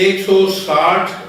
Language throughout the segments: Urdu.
160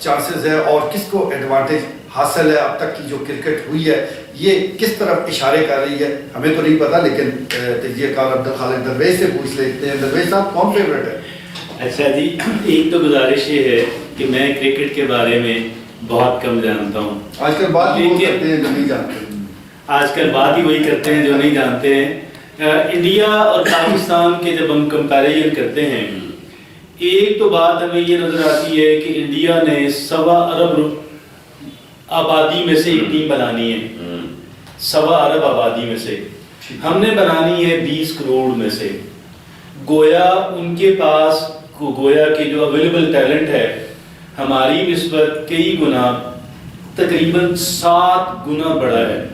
چانسز ہے اور کس کو ایڈوانٹیج حاصل ہے؟ اب تک کی جو کرکٹ ہوئی ہے یہ کس طرف اشارے کر رہی ہے ہمیں تو نہیں پتا، لیکن تجزیہ کار عبدالخالق درویش سے پوچھ لیتے ہیں. درویش صاحب کون فیوریٹ ہے؟ اچھا جی، ایک تو گزارش یہ ہے کہ میں کرکٹ کے بارے میں بہت کم جانتا ہوں. آج کل بات ہی وہ کرتے ہیں جو نہیں جانتے. آج کل بات ہی وہی کرتے ہیں جو نہیں جانتے ہیں. انڈیا اور پاکستان کے جب ہم کمپیریزن کرتے ہیں، ایک تو بات ہمیں یہ نظر آتی ہے کہ انڈیا نے 1.25 ارب آبادی میں سے ایک ٹیم بنانی ہے. 1.25 ارب آبادی میں سے ہم نے بنانی ہے 20 کروڑ میں سے. گویا ان کے پاس گویا کہ جو اویلیبل ٹیلنٹ ہے ہماری نسبت کئی گنا، تقریباً 7 گنا بڑا ہے.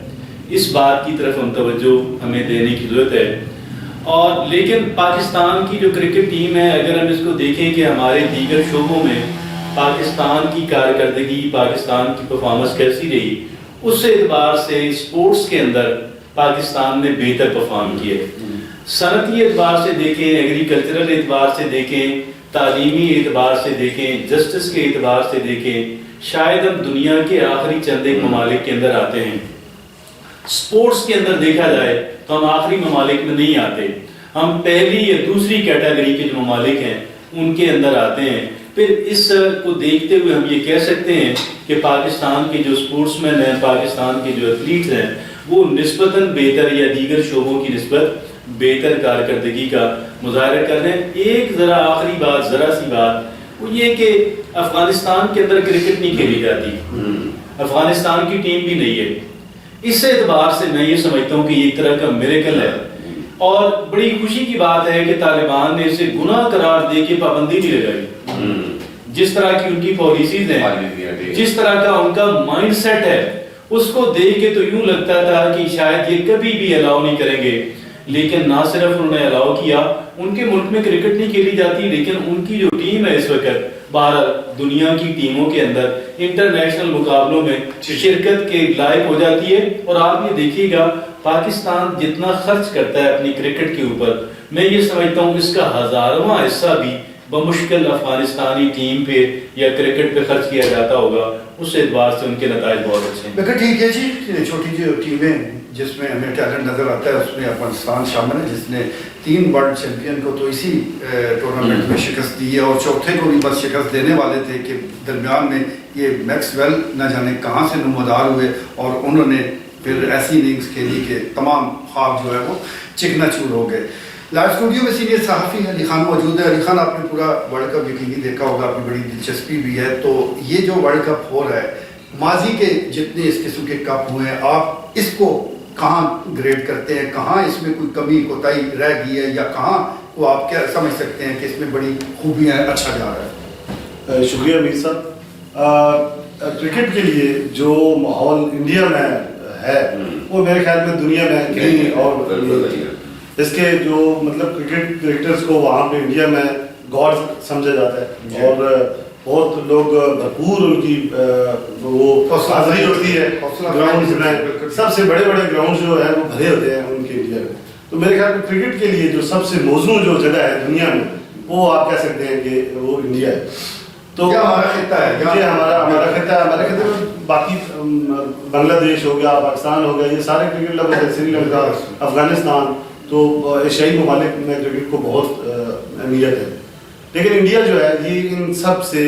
اس بات کی طرف ہم توجہ ہمیں دینے کی ضرورت ہے. اور لیکن پاکستان کی جو کرکٹ ٹیم ہے، اگر ہم اس کو دیکھیں کہ ہمارے دیگر شعبوں میں پاکستان کی کارکردگی، پاکستان کی پرفارمنس کیسی رہی، اس اعتبار سے سپورٹس کے اندر پاکستان نے بہتر پرفارم کیا. صنعتی اعتبار سے دیکھیں، ایگریکلچرل اعتبار سے دیکھیں، تعلیمی اعتبار سے دیکھیں، جسٹس کے اعتبار سے دیکھیں، شاید ہم دنیا کے آخری چند ایک ممالک کے اندر آتے ہیں. سپورٹس کے اندر دیکھا جائے تو ہم آخری ممالک میں نہیں آتے، ہم پہلی یا دوسری کیٹیگری کے جو ممالک ہیں ان کے اندر آتے ہیں. پھر اس کو دیکھتے ہوئے ہم یہ کہہ سکتے ہیں کہ پاکستان کے جو سپورٹس مین ہیں، پاکستان کے جو ایتھلیٹس ہیں، وہ نسبتاً بہتر یا دیگر شعبوں کی نسبت بہتر کارکردگی کا مظاہرہ کر رہے ہیں. ایک ذرا آخری بات، ذرا سی بات، وہ یہ کہ افغانستان کے اندر کرکٹ نہیں کھیلی جاتی، افغانستان کی ٹیم بھی نہیں ہے. اس اعتبار سے میں یہ سمجھتا ہوں کہ یہ ایک طرح کا میریکل ہے. اور بڑی خوشی کی بات ہے کہ طالبان نے اسے گناہ قرار دے کے پابندی نہیں لگائی. جس طرح کی ان کی پالیسیز ہیں، جس طرح کا ان کا مائنڈ سیٹ ہے، اس کو دیکھ کے تو یوں لگتا تھا کہ شاید یہ کبھی بھی الاؤ نہیں کریں گے. لیکن نہ صرف انہوں نے الاؤ کیا، ان کے ملک میں کرکٹ نہیں کھیلی جاتی، لیکن ان کی جو ٹیم ہے اس وقت باہر دنیا کی ٹیموں کے اندر انٹرنیشنل مقابلوں میں شرکت کے لائق ہو جاتی ہے. اور آپ یہ دیکھیے گا پاکستان جتنا خرچ کرتا ہے اپنی کرکٹ کے اوپر، میں یہ سمجھتا ہوں اس کا 1000واں حصہ بھی بمشکل افغانستانی ٹیم پہ یا کرکٹ پہ خرچ کیا جاتا ہوگا. اس اعتبار سے ان کے نتائج بہت اچھے ہیں. دیکھیں ٹھیک ہے جی، چھوٹی جو ٹیمیں جس میں ہمیں ٹیلنٹ نظر آتا ہے اس میں افغانستان شامل ہے، جس نے 3 ورلڈ چیمپئن کو تو اسی ٹورنامنٹ میں شکست دی ہے اور چوتھے کو بھی بس شکست دینے والے تھے کہ درمیان میں یہ میکس ویل نہ جانے کہاں سے نمودار ہوئے اور انہوں نے پھر ایسی اننگز کھیلی کہ تمام خواب جو ہے وہ چکنا چور ہو گئے. لائیو اسٹوڈیو میں سینئر صحافی علی خان موجود ہے. علی خان، آپ نے پورا ورلڈ کپ یقینی دیکھا ہوگا، آپ کی بڑی دلچسپی بھی ہے. تو یہ جو ورلڈ کپ ہو رہا ہے، ماضی کے جتنے اس قسم کے کپ ہوئے ہیں، آپ اس کو کہاں گریڈ کرتے ہیں؟ کہاں اس میں کوئی کمی کوتاہی رہ گئی ہے یا کہاں کو آپ کیا سمجھ سکتے ہیں کہ اس میں بڑی خوبیاں اچھا جا رہا ہے؟ شکریہ امیر صاحب. کرکٹ کے لیے جو ماحول انڈیا میں ہے وہ میرے خیال میں دنیا میں کہیں اور اس کے جو مطلب کرکٹرز کو وہاں پہ انڈیا میں گاڈ سمجھا جاتا ہے اور بہت لوگ بھرپور ان کی وہ حاضری ہوتی ہے گراؤنڈ میں. سب سے بڑے بڑے گراؤنڈ جو ہے وہ بھرے ہوتے ہیں ان کے انڈیا میں. تو میرے خیال میں کرکٹ کے لیے جو سب سے موزوں جو جگہ ہے دنیا میں وہ آپ کہہ سکتے ہیں کہ وہ انڈیا ہے. تو ہمارا خطہ ہے، یہ ہمارا خطہ ہے. ہمارے خطے میں باقی بنگلہ دیش ہو گیا، پاکستان ہو گیا، یہ سارے کرکٹ لگ ہیں، سری لنکا، افغانستان. تو ایشیائی ممالک میں کرکٹ کو بہت اہمیت ہے. لیکن انڈیا جو ہے یہ ان سب سے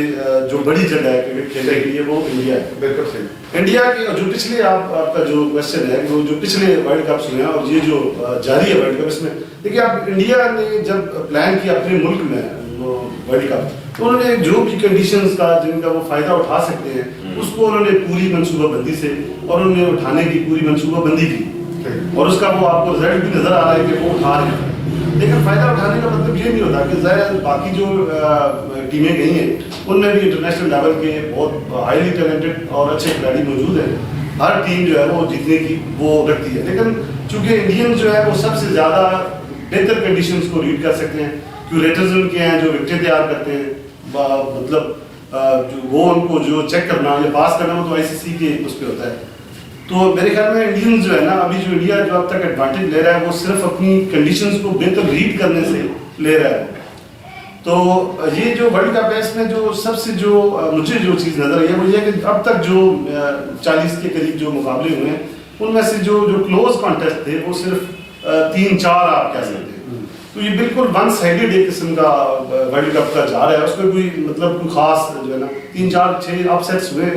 جو بڑی جگہ ہے کرکٹ کھیلنے کے لیے وہ انڈیا ہے. بالکل صحیح. انڈیا کی جو پچھلے آپ کا جو کوشچن ہے وہ جو پچھلے ورلڈ کپس ہوئے ہیں اور یہ جو جاری ہے ورلڈ کپ، اس میں دیکھیے آپ انڈیا نے جب پلان کیا اپنے ملک میں وہ ورلڈ کپ، تو انہوں نے جو بھی کنڈیشنز کا جن کا وہ فائدہ اٹھا سکتے ہیں اس کو انہوں نے پوری منصوبہ بندی سے اور انہوں نے اٹھانے کی پوری منصوبہ بندی کی اور اس کا وہ آپ کو رزلٹ بھی نظر آ رہا ہے کہ وہ اٹھا رہے ہیں. لیکن فائدہ اٹھانے کا مطلب یہ نہیں ہوتا کہ ظاہر باقی جو ٹیمیں گئی ہیں ان میں بھی انٹرنیشنل لیول کے بہت ہائیلی ٹیلنٹڈ اور اچھے کھلاڑی موجود ہیں. ہر ٹیم جو ہے وہ جیتنے کی وہ رکھتی ہے. لیکن چونکہ انڈین جو ہے وہ سب سے زیادہ بہتر کنڈیشنز کو ریڈ کر سکتے ہیں. کیوریٹرز ان کے ہیں جو وکٹیں تیار کرتے ہیں، مطلب جو وہ ان کو جو چیک کرنا یا پاس کرنا وہ تو ICC کے اس پہ ہوتا ہے. تو میرے خیال میں انڈینز جو ہے نا، ابھی جو انڈیا جو اب تک ایڈوانٹیج لے رہا ہے وہ صرف اپنی کنڈیشنز کو بہتر ریڈ کرنے سے لے رہا ہے. تو یہ جو ورلڈ کپ ہے اس میں جو سب سے جو مجھے جو چیز نظر آئی ہے وہ یہ کہ اب تک جو 40 کے قریب جو مقابلے ہوئے ہیں ان میں سے جو کلوز کانٹیسٹ تھے وہ صرف 3-4 آپ کہہ سکتے ہیں. تو یہ بالکل ون سائیڈڈ ایک قسم کا ورلڈ کپ کا جا رہا ہے. اس میں کوئی مطلب کوئی خاص جو ہے نا 3-4-6 اپ سیٹس ہوئے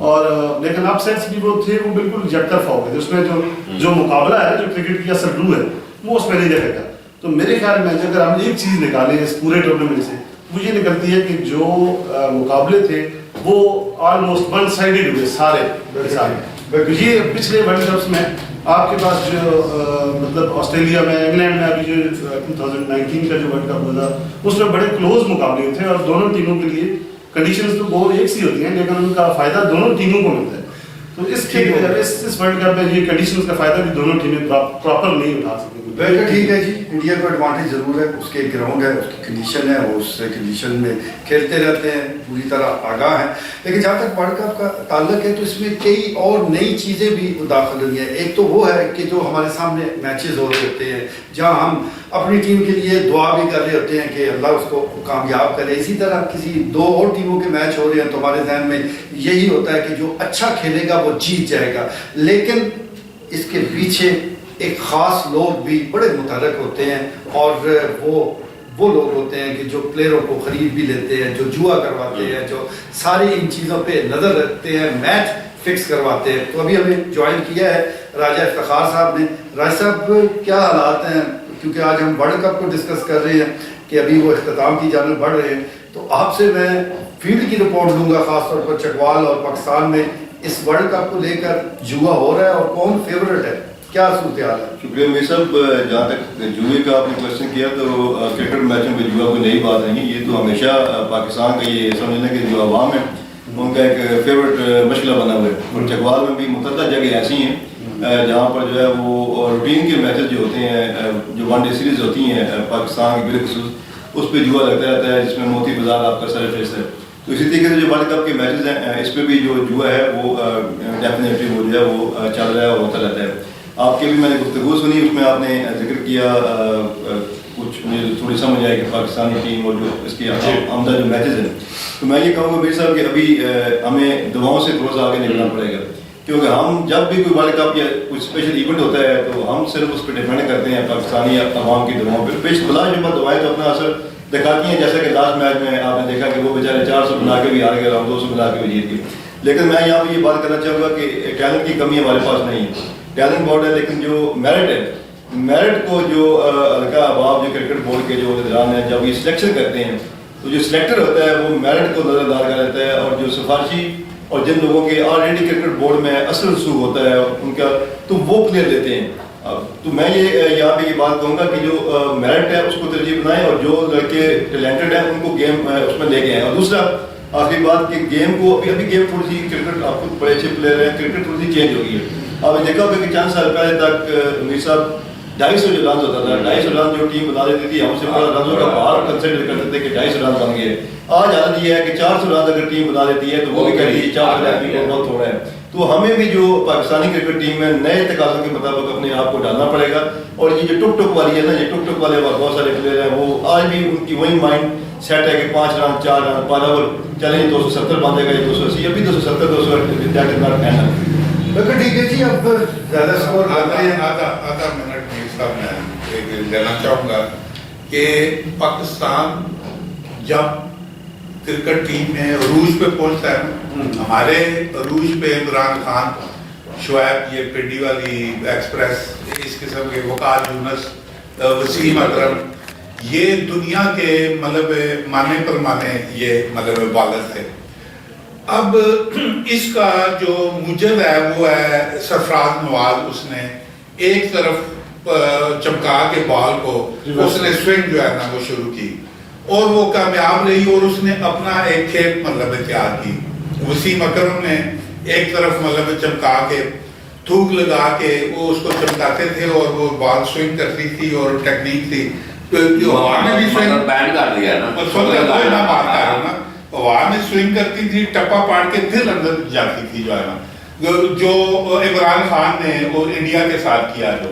اور لیکن اپ سیٹس بھی وہ تھے وہ بالکل یک طرفہ ہو گئے تھے. اس میں جو مقابلہ ہے جو کرکٹ کی اصل روح ہے وہ اس میں نہیں دیکھے گا. تو میرے خیال میں اگر ہم ایک چیز نکالیں اس پورے ٹورنامنٹ سے وہ یہ نکلتی ہے کہ جو مقابلے تھے وہ آلموسٹ ون سائیڈڈ ہوئے سارے. یہ پچھلے ورلڈ کپس میں آپ کے پاس جو مطلب آسٹریلیا میں انگلینڈ میں ابھی جو 2019 کا جو ورلڈ کپ ہوا تھا اس میں بڑے کلوز مقابلے تھے اور دونوں ٹیموں کے لیے کنڈیشنز تو وہ ایک سی ہوتی ہیں لیکن ان کا فائدہ دونوں ٹیموں کو ملتا ہے. تو اس ورلڈ کپ میں یہ کنڈیشنز کا فائدہ بھی دونوں ٹیمیں پراپر نہیں اٹھا سکتی. بالکل ٹھیک ہے جی. انڈیا کو ایڈوانٹیج ضرور ہے, اس کے گراؤنڈ ہے, اس کی کنڈیشن ہے, وہ اس کنڈیشن میں کھیلتے رہتے ہیں, پوری طرح آگاہ ہیں. لیکن جہاں تک ورلڈ کپ کا تعلق ہے تو اس میں کئی اور نئی چیزیں بھی داخل ہوئی ہیں. ایک تو وہ ہے کہ جو ہمارے سامنے میچز ہو رہے ہوتے ہیں جہاں ہم اپنی ٹیم کے لیے دعا بھی کر رہے ہوتے ہیں کہ اللہ اس کو کامیاب کرے. اسی طرح کسی 2 اور ٹیموں کے میچ ہو رہے ہیں تو ہمارے ذہن میں یہی ہوتا ہے کہ جو اچھا کھیلے گا وہ جیت جائے گا. لیکن اس کے پیچھے ایک خاص لوگ بھی بڑے متحرک ہوتے ہیں اور وہ لوگ ہوتے ہیں کہ جو پلیئروں کو خرید بھی لیتے ہیں, جو جوا کرواتے ہیں, جو ساری ان چیزوں پہ نظر رکھتے ہیں, میچ فکس کرواتے ہیں. تو ابھی ہمیں جوائن کیا ہے راجہ افتخار صاحب نے. راجہ صاحب کیا حالات ہیں, کیونکہ آج ہم ورلڈ کپ کو ڈسکس کر رہے ہیں کہ ابھی وہ اختتام کی جانب بڑھ رہے ہیں. تو آپ سے میں فیلڈ کی رپورٹ لوں گا, خاص طور پر چکوال اور پاکستان میں اس ورلڈ کپ کو لے کر جوا ہو رہا ہے اور کون فیورٹ ہے, کیا صورتحال ہے؟ شکریہ میر صاحب. جہاں تک جوئے کا آپ نے کوشچن کیا تو کرکٹ میچوں میں جوا کوئی نئی بات نہیں. یہ تو ہمیشہ پاکستان کا یہ سمجھنا کہ جو عوام ہے ان کا ایک فیوریٹ مشغلہ بنا ہوا ہے. اور چکوال میں بھی متعدد جگہ ایسی ہیں جہاں پر جو ہے وہ روٹین کے میچز جو ہوتے ہیں, جو ون ڈے سیریز ہوتی ہیں پاکستان کی بالخصوص, اس پہ جوا لگتا رہتا ہے جس میں موتی بازار آپ کا سر فیصل ہے. تو اسی طریقے سے جو ورلڈ کپ کے میچز ہیں اس پہ بھی جو جوا ہے وہ ڈیفینیٹلی وہ جو ہے وہ چل رہا ہے اور ہوتا رہتا ہے. آپ کے بھی میں نے گفتگو سنی, اس میں آپ نے ذکر کیا کچھ مجھے تھوڑی سمجھ آئی کہ پاکستانی ٹیم اور جو اس کی عمدہ جو میچز ہیں, تو میں یہ کہوں گا میر صاحب کہ ابھی ہمیں دعاؤں سے تھوڑا سا آگے نکلنا پڑے گا. کیونکہ ہم جب بھی کوئی ورلڈ کپ یا کوئی اسپیشل ایونٹ ہوتا ہے تو ہم صرف اس پہ ڈیپینڈ کرتے ہیں پاکستانی عوام کی دعاؤں پہ. پیش بلا شبہ دعائیں تو اپنا اثر دکھاتی ہیں, جیسا کہ لاسٹ میچ میں آپ نے دیکھا کہ وہ بیچارے 400 بنا کے بھی ہار گئے اور ہم 200 بنا کے بھی جیت گئے. لیکن میں یہاں پہ یہ بات کرنا چاہوں گا کہ ٹیلنٹ کی کمی ہمارے پاس نہیں ہے, ٹیلنٹ بہت ہے, لیکن جو میرٹ ہے, میرٹ کو جو ہلکا احباب جو کرکٹ بورڈ کے جو نظام ہیں جب یہ سلیکشن کرتے ہیں تو جو سلیکٹر ہوتا ہے وہ میرٹ کو نظر دار کر لیتا ہے, اور جو سفارشی اور جن لوگوں کے آلریڈی کرکٹ بورڈ میں اصل رسوخ ہوتا ہے ان کا تو وہ پلیئر لیتے ہیں. تو میں یہ یہاں پہ یہ بات کہوں گا کہ جو میرٹ ہے اس کو ترجیح بنائیں اور جو لڑکے ٹیلنٹڈ ہیں ان کو گیم اس میں لے کے آئیں. اور دوسرا آخری بات کہ گیم کو ابھی گیم تھوڑی سی کرکٹ آپ کو بڑے اچھے پلیئر ہیں, کرکٹ تھوڑی سی چینج ہو گئی ہے. آپ نے دیکھا ہوگا کہ چند سال پہلے تک میر صاحب 250 جو رنز ہوتا تھا, 250 رن جو ٹیم بنا دیتی تھی ہم سے بڑا رنزوں کا بہار کنسیڈر کرتے تھے کہ 250 رن بن گئے. آج حالت یہ ہے کہ 400 رن اگر ٹیم بنا دیتی ہے تو وہ بھی کہتی ہے 400 رن بہت تھوڑا ہے. تو ہمیں بھی جو پاکستانی کرکٹ ٹیم میں نئے تقاضوں کے مطابق اپنے آپ کو ڈالنا پڑے گا. اور یہ جو ٹک ٹک والی ہے نا, یہ ٹک ٹک والے بہت سارے پلیئر ہیں, وہ آج بھی ان کی وہی مائنڈ سیٹ ہے کہ 5 رن 4 رن پر اوور چلیں 270 باندھے گا, 280 ابھی 270 280 دیٹ از ناٹ اینف. بالکل ٹھیک ہے جی. اب زیادہ اسکور کرتے ہیں. آدھا منٹ میر صاحب میں ایک لینا چاہوں گا کہ پاکستان جب کرکٹ ٹیم میں عروج پہ پہنچتا ہے, ہمارے عروج پہ عمران خان, شعیب یہ پنڈی والی ایکسپریس, اس قسم کے وقار یونس, وسیم اکرم, یہ دنیا کے مطلب مانے پر مانے یہ مطلب بالر تھے. اب اس کا جو مجد ہے وہ ہے سرفراز نواز. اس نے ایک طرف چمکا کے بال کو اس نے سوئنگ جو ہے نا وہ شروع کی اور وہ کامیاب رہی, اور اس نے اپنا ایک کھیل مطلب تیار کی. وسیم اکرم نے ایک طرف مطلب چمکا کے تھوک لگا کے وہ اس کو چمکاتے تھے اور وہ بال سوئنگ کرتی تھی اور ٹیکنیک تھی. ہوا میں سوئنگ کرتی تھی, ٹپا پاڑ کے پھر اندر جاتی تھی جو ہے نا, جو عمران خان نے وہ انڈیا کے ساتھ کیا جو.